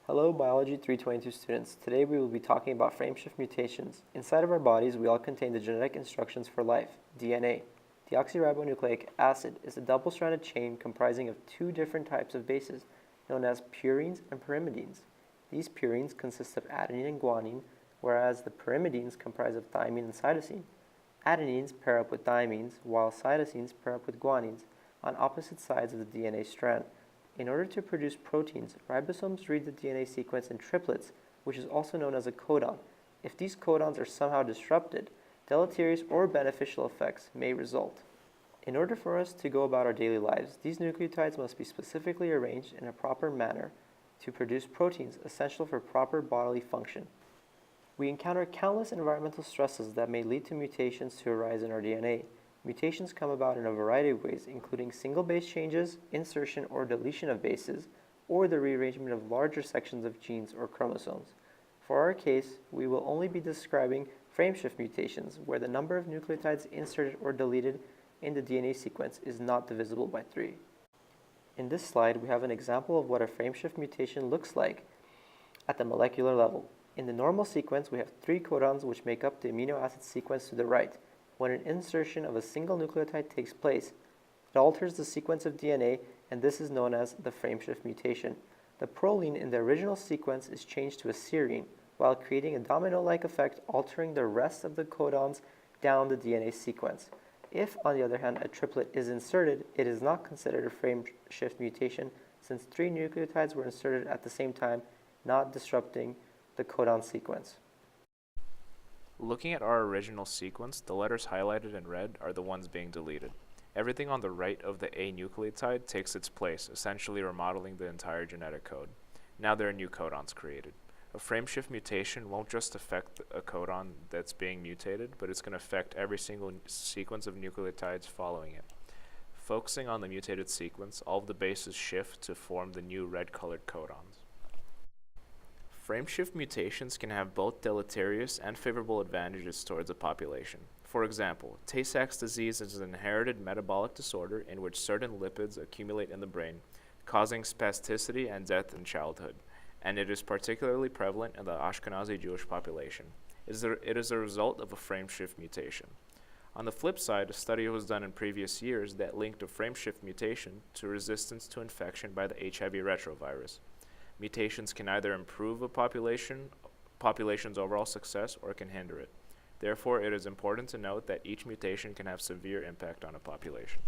Hello, Biology 322 students. Today we will be talking about frameshift mutations. Inside of our bodies, we all contain the genetic instructions for life, DNA. Deoxyribonucleic acid is a double-stranded chain comprising of two different types of bases, known as purines and pyrimidines. These purines consist of adenine and guanine, whereas the pyrimidines comprise of thymine and cytosine. Adenines pair up with thymines, while cytosines pair up with guanines on opposite sides of the DNA strand. In order to produce proteins, ribosomes read the DNA sequence in triplets, which is also known as a codon. If these codons are somehow disrupted, deleterious or beneficial effects may result. In order for us to go about our daily lives, these nucleotides must be specifically arranged in a proper manner to produce proteins essential for proper bodily function. We encounter countless environmental stresses that may lead to mutations to arise in our DNA. Mutations come about in a variety of ways, including single base changes, insertion or deletion of bases, or the rearrangement of larger sections of genes or chromosomes. For our case, we will only be describing frameshift mutations, where the number of nucleotides inserted or deleted in the DNA sequence is not divisible by 3. In this slide, we have an example of what a frameshift mutation looks like at the molecular level. In the normal sequence, we have 3 codons which make up the amino acid sequence to the right. When an insertion of a single nucleotide takes place, it alters the sequence of DNA, and this is known as the frameshift mutation. The proline in the original sequence is changed to a serine, while creating a domino-like effect, altering the rest of the codons down the DNA sequence. If, on the other hand, a triplet is inserted, it is not considered a frameshift mutation, since 3 nucleotides were inserted at the same time, not disrupting the codon sequence. Looking at our original sequence, the letters highlighted in red are the ones being deleted. Everything on the right of the A nucleotide takes its place, essentially remodeling the entire genetic code. Now there are new codons created. A frameshift mutation won't just affect a codon that's being mutated, but it's going to affect every single sequence of nucleotides following it. Focusing on the mutated sequence, all of the bases shift to form the new red-colored codons. Frameshift mutations can have both deleterious and favorable advantages towards a population. For example, Tay-Sachs disease is an inherited metabolic disorder in which certain lipids accumulate in the brain, causing spasticity and death in childhood, and it is particularly prevalent in the Ashkenazi Jewish population. It is a result of a frameshift mutation. On the flip side, a study was done in previous years that linked a frameshift mutation to resistance to infection by the HIV retrovirus. Mutations can either improve a population's overall success or can hinder it. Therefore, it is important to note that each mutation can have severe impact on a population.